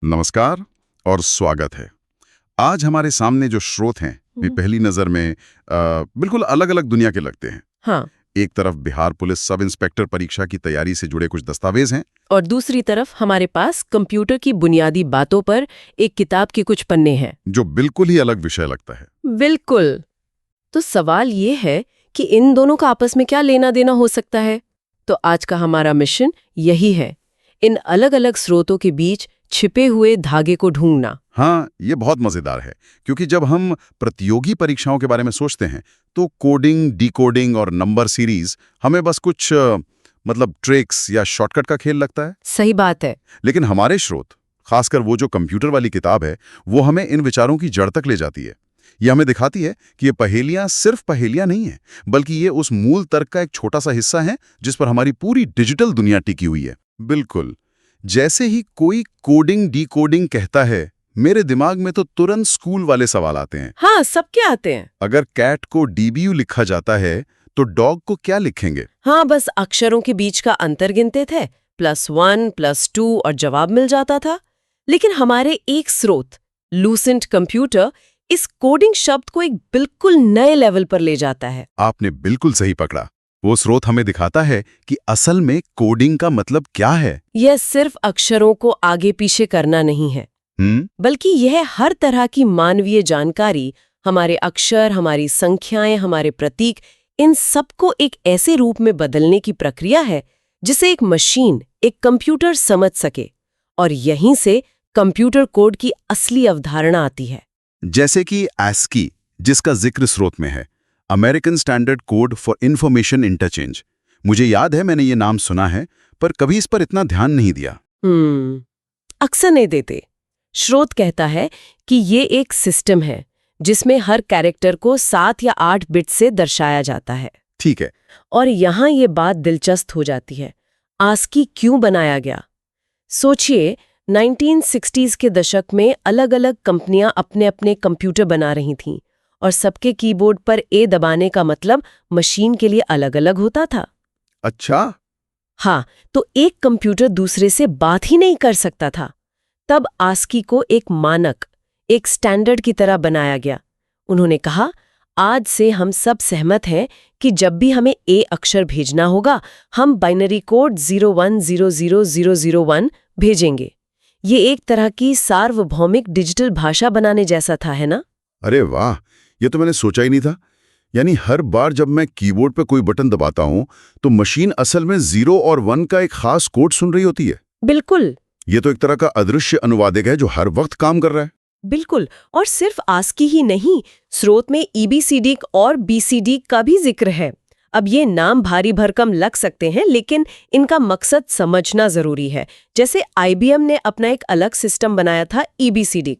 नमस्कार और स्वागत है। आज हमारे सामने जो स्रोत हैं वे पहली नजर में बिल्कुल अलग-अलग दुनिया के लगते हैं। हाँ, एक तरफ बिहार पुलिस सब इंस्पेक्टर परीक्षा की तैयारी से जुड़े कुछ दस्तावेज हैं। और दूसरी तरफ हमारे पास कंप्यूटर की बुनियादी बातों पर एक किताब के कुछ पन्ने हैं। जो बिल्कुल ही अलग विषय लगता है। बिल्कुल। तो सवाल ये है कि इन दोनों का आपस में क्या लेना देना हो सकता है? तो आज का हमारा मिशन यही है, इन अलग-अलग स्रोतों के बीच छिपे हुए धागे को ढूंढना। हाँ, ये बहुत मजेदार है क्योंकि जब हम प्रतियोगी परीक्षाओं के बारे में सोचते हैं तो कोडिंग, डिकोडिंग और नंबर सीरीज हमें बस कुछ ट्रिक्स या शॉर्टकट का खेल लगता है। सही बात है। लेकिन हमारे स्रोत, खासकर वो जो कंप्यूटर वाली किताब है, वो हमें इन विचारों की जड़ तक ले जाती है। ये हमें दिखाती है कि ये पहेलियां सिर्फ पहेलियां नहीं है, बल्कि ये उस मूल तर्क का एक छोटा सा हिस्सा है जिस पर हमारी पूरी डिजिटल दुनिया टिकी हुई है। बिल्कुल, जैसे ही कोई कोडिंग डिकोडिंग कहता है, मेरे दिमाग में तो तुरंत स्कूल वाले सवाल आते हैं। हाँ, सबके आते हैं। अगर कैट को डीबीयू लिखा जाता है तो डॉग को क्या लिखेंगे? हाँ, बस अक्षरों के बीच का अंतर गिनते थे, +1, +2 और जवाब मिल जाता था। लेकिन हमारे एक स्रोत, लूसेंट कंप्यूटर, इस कोडिंग शब्द को एक बिल्कुल नए लेवल पर ले जाता है। आपने बिल्कुल सही पकड़ा। वो स्रोत हमें दिखाता है कि असल में कोडिंग का मतलब क्या है। यह सिर्फ अक्षरों को आगे पीछे करना नहीं है, बल्कि यह हर तरह की मानवीय जानकारी, हमारे अक्षर, हमारी संख्याएं, हमारे प्रतीक, इन सबको एक ऐसे रूप में बदलने की प्रक्रिया है जिसे एक मशीन, एक कंप्यूटर समझ सके। और यहीं से कंप्यूटर कोड की असली अवधारणा आती है। जैसे कि ASCII, जिसका जिक्र स्रोत में है, American standard code for information interchange. मुझे याद है मैंने ये नाम सुना है, पर कभी इस पर इतना ध्यान नहीं दिया। अक्सर नहीं देते। स्रोत कहता है कि ये एक सिस्टम है जिसमें हर कैरेक्टर को 7 या 8 बिट से दर्शाया जाता है। ठीक है। और यहाँ ये बात दिलचस्प हो जाती है। ASCII क्यों बनाया गया? सोचिए, 1960s के दशक में अलग-अलग कंपनियां अपने-अपने कंप्यूटर बना रही थीं और सबके कीबोर्ड पर ए दबाने का मतलब मशीन के लिए अलग-अलग होता था। अच्छा। हाँ, तो एक कंप्यूटर दूसरे से बात ही नहीं कर सकता था। तब ASCII को एक मानक, एक स्टैंडर्ड की तरह बनाया गया। उन्होंने कहा, आज से हम सब सहमत हैं कि जब भी हमें ए अक्षर भेजना होगा, हम बाइनरी कोड 01000001 भेजेंगे। ये एक तरह की सार्वभौमिक डिजिटल भाषा बनाने जैसा था, है ना? अरे वाह, ये तो मैंने सोचा ही नहीं था। यानी हर बार जब मैं कीबोर्ड पे कोई बटन दबाता हूं तो मशीन असल में 0 और 1 का एक खास कोड सुन रही होती है। बिल्कुल। ये तो एक तरह का अदृश्य अनुवादक है जो हर वक्त काम कर रहा है। बिल्कुल। और सिर्फ ASCII ही नहीं, स्रोत में EBCD और BCD का भी जिक्र है। अब ये नाम भारी भरकम लग सकते हैं, लेकिन इनका मकसद समझना जरूरी है। जैसे IBM ने अपना एक अलग सिस्टम बनाया था, EBCD।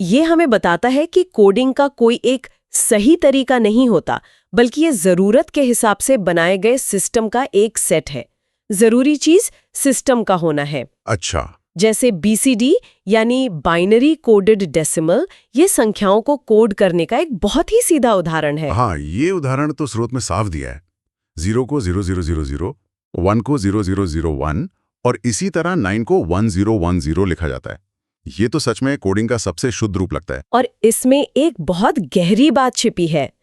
ये हमें बताता है कि कोडिंग का कोई एक सही तरीका नहीं होता, बल्कि ये जरूरत के हिसाब से बनाए गए सिस्टम का एक सेट है। जरूरी चीज सिस्टम का होना है। अच्छा। जैसे BCD यानी बाइनरी कोडेड डेसिमल, ये संख्याओं को कोड करने का एक बहुत ही सीधा उदाहरण है। हाँ, ये उदाहरण तो स्रोत में साफ दिया है। 0 को 0000, 1 को 0001 और इसी तरह 9 को 1010 लिखा जाता है। ये तो सच में कोडिंग का सबसे शुद्ध रूप लगता है। और इसमें एक बहुत गहरी बात छिपी है।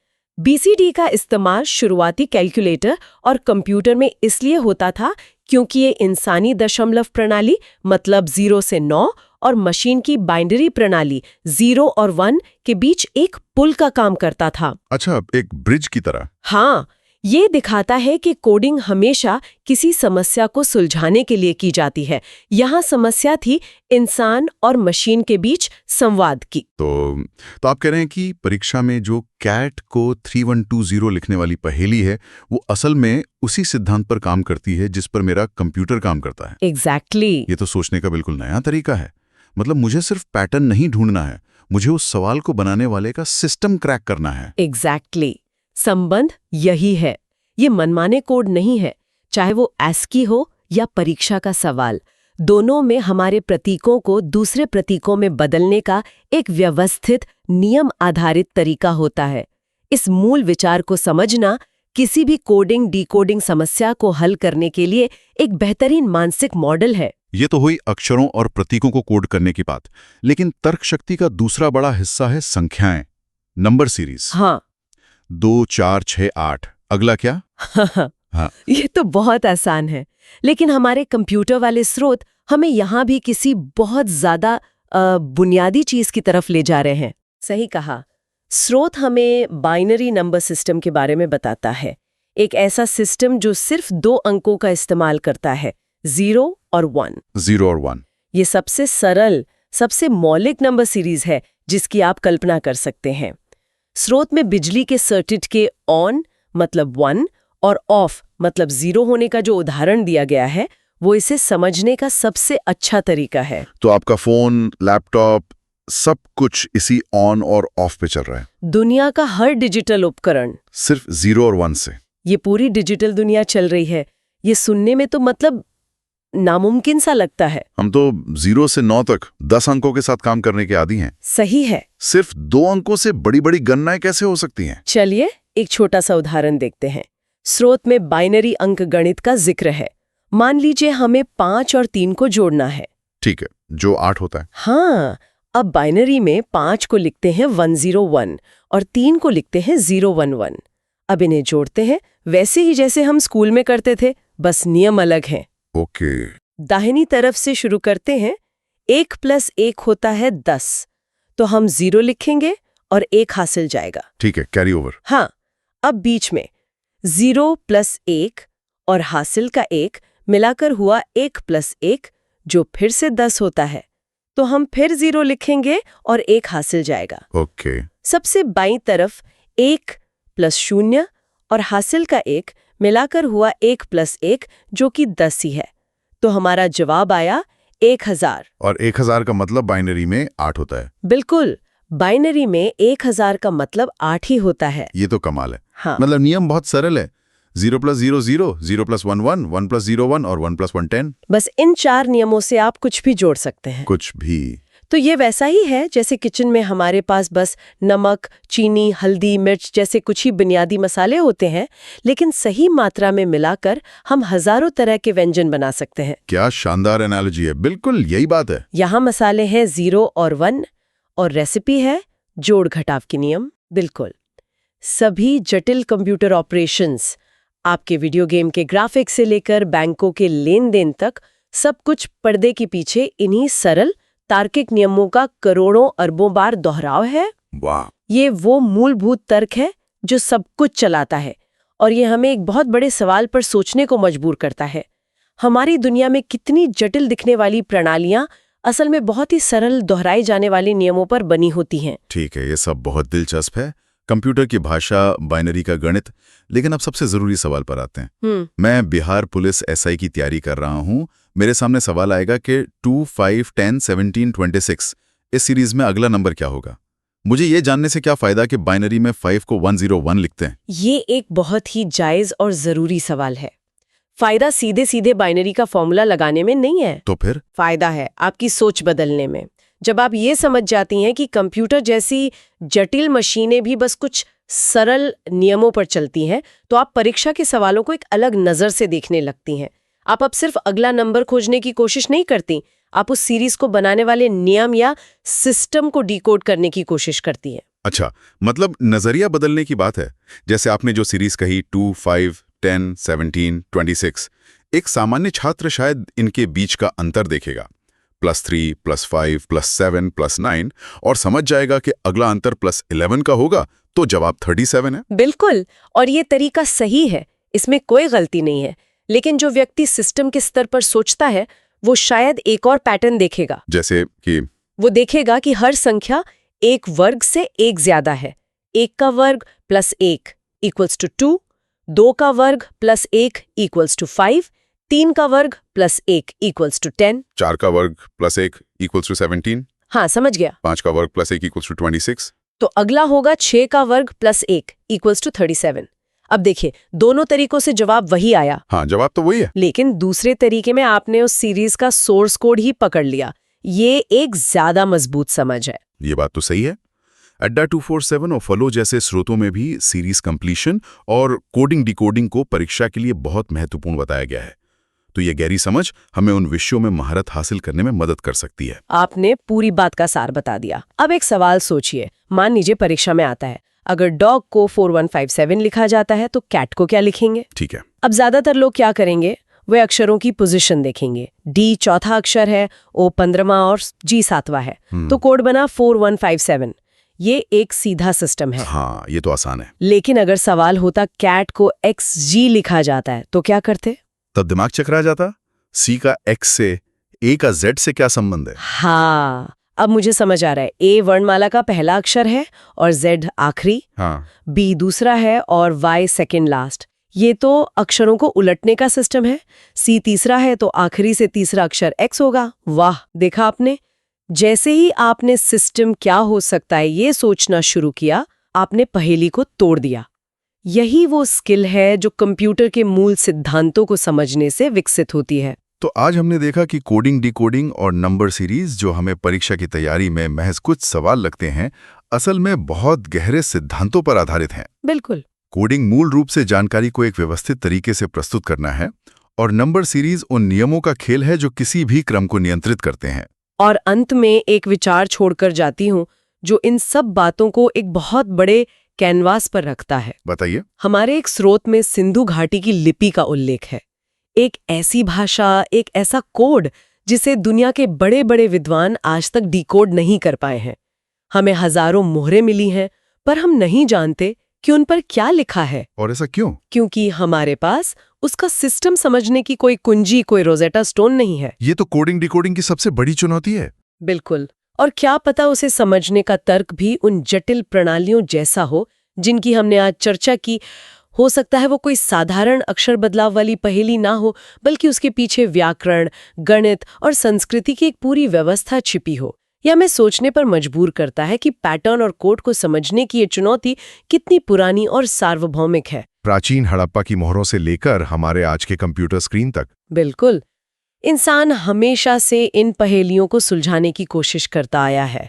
BCD का इस्तेमाल शुरुआती कैलकुलेटर और कंप्यूटर में इसलिए होता था क्योंकि ये इंसानी दशमलव प्रणाली, मतलब 0 से 9, और मशीन की बाइनरी प्रणाली 0 और 1 के बीच एक पुल का काम करता था। अच्छा, एक ब्रिज की तरह। हाँ, ये दिखाता है कि कोडिंग हमेशा किसी समस्या को सुलझाने के लिए की जाती है। यहाँ समस्या थी इंसान और मशीन के बीच संवाद की। तो आप कह रहे हैं कि परीक्षा में जो कैट को 3120 लिखने वाली पहेली है, वो असल में उसी सिद्धांत पर काम करती है जिस पर मेरा कंप्यूटर काम करता है। एग्जैक्टली। ये तो सोचने का बिल्कुल नया तरीका है। मतलब मुझे सिर्फ पैटर्न नहीं ढूंढना है, मुझे उस सवाल को बनाने वाले का सिस्टम क्रैक करना है। एग्जैक्टली। संबंध यही है। ये मनमाने कोड नहीं है, चाहे वो ASCII हो या परीक्षा का सवाल। दोनों में हमारे प्रतीकों को दूसरे प्रतीकों में बदलने का एक व्यवस्थित, नियम आधारित तरीका होता है। इस मूल विचार को समझना किसी भी कोडिंग डिकोडिंग समस्या को हल करने के लिए एक बेहतरीन मानसिक मॉडल है। ये तो हुई अक्षरों और प्रतीकों को कोड करने की बात, लेकिन तर्क शक्ति का दूसरा बड़ा हिस्सा है संख्याएं, नंबर सीरीज। हाँ 2, 4, 6, 8। अगला क्या? हाँ। ये तो बहुत आसान है, लेकिन हमारे कंप्यूटर वाले स्रोत हमें यहाँ भी किसी बहुत ज्यादा बुनियादी चीज की तरफ ले जा रहे हैं। सही कहा। स्रोत हमें बाइनरी नंबर सिस्टम के बारे में बताता है, एक ऐसा सिस्टम जो सिर्फ 2 अंकों का इस्तेमाल करता है, 0 और 1। 0 और 1। ये सबसे सरल, सबसे मौलिक नंबर सीरीज है जिसकी आप कल्पना कर सकते हैं। स्रोत में बिजली के सर्किट के ऑन मतलब 1 और ऑफ मतलब 0 होने का जो उदाहरण दिया गया है, वो इसे समझने का सबसे अच्छा तरीका है। तो आपका फोन, लैपटॉप, सब कुछ इसी ऑन और ऑफ पे चल रहा है। दुनिया का हर डिजिटल उपकरण सिर्फ 0 और 1 से। ये पूरी डिजिटल दुनिया चल रही है। ये सुनने में तो मतलब नामुमकिन सा लगता है। हम तो 0 से 9 तक 10 अंकों के साथ काम करने के आदी हैं। सही है। सिर्फ 2 अंकों से बड़ी बड़ी गणनाएं कैसे हो सकती हैं? चलिए एक छोटा सा उदाहरण देखते हैं। स्रोत में बाइनरी अंक गणित का जिक्र है। मान लीजिए हमें 5 और 3 को जोड़ना है। ठीक है, जो 8 होता है। हाँ, अब बाइनरी में 5 को लिखते हैं 101 और 3 को लिखते हैं 011। अब इन्हें जोड़ते हैं वैसे ही जैसे हम स्कूल में करते थे, बस नियम अलग हैं। ओके। दाहिनी तरफ से शुरू करते हैं। 1 + 1 होता है 10, तो हम 0 लिखेंगे और 1 हासिल जाएगा। ठीक है, कैरी ओवर। हाँ, अब बीच में 0 + 1 और हासिल का 1 मिलाकर हुआ 1 + 1, जो फिर से 10 होता है, तो हम फिर 0 लिखेंगे और 1 हासिल जाएगा। ओके। सबसे बाईं तरफ 1 + 0 और हासिल का 1 मिलाकर हुआ 1 + 1, जो कि 10 ही है, तो हमारा जवाब आया 1000। और 1000 का मतलब बाइनरी में 8 होता है। बिल्कुल, बाइनरी में 1000 का मतलब 8 ही होता है। ये तो कमाल है। हाँ। मतलब नियम बहुत सरल है। 0 + 0 0, 0 + 1 1, 1 + 0 1 और 1 + 1 10। बस इन 4 नियमों से आप कुछ भी जोड़ सकते हैं। कुछ भी। तो ये वैसा ही है जैसे किचन में हमारे पास बस नमक, चीनी, हल्दी, मिर्च जैसे कुछ ही बुनियादी मसाले होते हैं, लेकिन सही मात्रा में मिलाकर हम हजारों तरह के व्यंजन बना सकते हैं। क्या शानदार एनालॉजी है। बिल्कुल यही बात है। यहाँ मसाले हैं 0 और 1 और रेसिपी है जोड़ घटाव की नियम। बिल्कुल सभी जटिल कंप्यूटर ऑपरेशंस, आपके वीडियो गेम के ग्राफिक्स से लेकर बैंकों के लेन देन तक, सब कुछ पर्दे के पीछे इन्हीं सरल तार्किक नियमों का करोड़ों अरबों बार दोहराव है। वाह। ये वो मूलभूत तर्क है जो सब कुछ चलाता है, और ये हमें एक बहुत बड़े सवाल पर सोचने को मजबूर करता है। हमारी दुनिया में कितनी जटिल दिखने वाली प्रणालियां असल में बहुत ही सरल दोहराए जाने वाले नियमों पर बनी होती हैं। ठीक है, ये सब बहुत दिलचस्प है। कंप्यूटर की भाषा, बाइनरी का गणित। लेकिन अब सबसे जरूरी सवाल पर आते हैं। मैं बिहार पुलिस एसआई की तैयारी कर रहा हूं। मेरे सामने सवाल आएगा कि 2, 5, 10, 17, 26 इस सीरीज में अगला नंबर क्या होगा। मुझे ये जानने से क्या फायदा कि बाइनरी में 5 को 101 लिखते हैं। ये एक बहुत ही जायज और जरूरी सवाल है। फायदा सीधे सीधे बाइनरी का फॉर्मूला लगाने में नहीं है। तो फिर फायदा है आपकी सोच बदलने में। जब आप ये समझ जाती हैं कि कंप्यूटर जैसी जटिल मशीनें भी बस कुछ सरल नियमों पर चलती हैं, तो आप परीक्षा के सवालों को एक अलग नज़र से देखने लगती हैं। आप अब सिर्फ अगला नंबर खोजने की कोशिश नहीं करती, आप उस सीरीज को बनाने वाले नियम या सिस्टम को डिकोड करने की कोशिश करती हैं। अच्छा, मतलब नजरिया बदलने की बात है। जैसे आपने जो सीरीज कही 2, 5, 10, 17, 26, एक सामान्य छात्र शायद इनके बीच का अंतर देखेगा, +3, +5, +7, +9, और समझ जाएगा कि अगला अंतर +11 का होगा, तो जवाब 37 है। बिल्कुल, और ये तरीका सही है, इसमें कोई गलती नहीं है। लेकिन जो व्यक्ति सिस्टम के स्तर पर सोचता है, वो शायद एक और पैटर्न देखेगा। जैसे कि वो देखेगा कि हर संख्या एक वर्ग से एक ज्यादा है। 1 का वर्ग +1 = 2, 2 का वर्ग +1 = 5, 3 का वर्ग +1 = 10, 4 का वर्ग +1 = 17, हाँ समझ गया। 5 का वर्ग +1 = 26। तो अगला होगा 6 का वर्ग +1 = 37। अब देखिए, दोनों तरीकों से जवाब वही आया। हाँ, जवाब तो वही है। लेकिन दूसरे तरीके में आपने उस सीरीज का सोर्स कोड ही पकड़ लिया। ये एक ज्यादा मजबूत समझ है। ये बात तो सही है। अड्डा 247 और फलो जैसे स्रोतों में भी सीरीज कंप्लीशन और कोडिंग डिकोडिंग को परीक्षा के लिए बहुत महत्वपूर्ण बताया गया है। तो ये गहरी समझ हमें उन विषयों में महारत हासिल करने में मदद कर सकती है। आपने पूरी बात का सार बता दिया। अब एक सवाल सोचिए, मान लीजिए परीक्षा में आता है, अगर डॉग को 4157 लिखा जाता है तो कैट को क्या लिखेंगे? ठीक है। अब ज्यादातर लोग क्या करेंगे, वे अक्षरों की पोजीशन देखेंगे। डी चौथा अक्षर है, ओ 15वां और जी 7वां है, तो कोड बना 4157। ये एक सीधा सिस्टम है। हाँ, ये तो आसान है। लेकिन अगर सवाल होता कैट को XG लिखा जाता है तो क्या करते? तब दिमाग चकरा जाता। सी का एक्स से, ए का जेड से क्या संबंध है? हाँ, अब मुझे समझ आ रहा है। ए वर्णमाला का पहला अक्षर है और जेड आखिरी, हाँ, बी दूसरा है और वाई सेकंड लास्ट। ये तो अक्षरों को उलटने का सिस्टम है। सी तीसरा है तो आखिरी से तीसरा अक्षर एक्स होगा। वाह, देखा आपने? जैसे ही आपने सिस्टम क्या हो सकता है ये सोचना शुरू किया, आपने पहेली को तोड़ दिया। यही वो स्किल है जो कंप्यूटर के मूल सिद्धांतों को समझने से विकसित होती है। तो आज हमने देखा कि कोडिंग, डिकोडिंग और नंबर सीरीज जो हमें परीक्षा की तैयारी में महज कुछ सवाल लगते हैं, असल में बहुत गहरे सिद्धांतों पर आधारित हैं। बिल्कुल। कोडिंग मूल रूप से जानकारी को एक व्यवस्थित तरीके से प्रस्तुत करना है और नंबर सीरीज उन नियमों का खेल है जो किसी भी क्रम को नियंत्रित करते हैं। और अंत में एक विचार छोड़कर जाती हूँ जो इन सब बातों को एक बहुत बड़े कैनवास पर रखता है। बताइए। हमारे एक स्रोत में सिंधु घाटी की लिपि का उल्लेख है। एक ऐसी भाषा, एक ऐसा कोड जिसे दुनिया के बड़े बड़े विद्वान आज तक डिकोड नहीं कर पाए हैं। हमें हजारों मोहरें मिली हैं, पर हम नहीं जानते कि उन पर क्या लिखा है। और ऐसा क्यों? क्योंकि हमारे पास उसका सिस्टम समझने की कोई कुंजी, कोई रोजेटा स्टोन नहीं है। ये तो कोडिंग डिकोडिंग की सबसे बड़ी चुनौती है। बिल्कुल। और क्या पता उसे समझने का तर्क भी उन जटिल प्रणालियों जैसा हो जिनकी हमने आज चर्चा की। हो सकता है वो कोई साधारण अक्षर बदलाव वाली पहेली ना हो, बल्कि उसके पीछे व्याकरण, गणित और संस्कृति की एक पूरी व्यवस्था छिपी हो। यह हमें सोचने पर मजबूर करता है कि पैटर्न और कोड को समझने की ये चुनौती कितनी पुरानी और सार्वभौमिक है। प्राचीन हड़प्पा की मोहरों से लेकर हमारे आज के कंप्यूटर स्क्रीन तक। बिल्कुल। इंसान हमेशा से इन पहेलियों को सुलझाने की कोशिश करता आया है।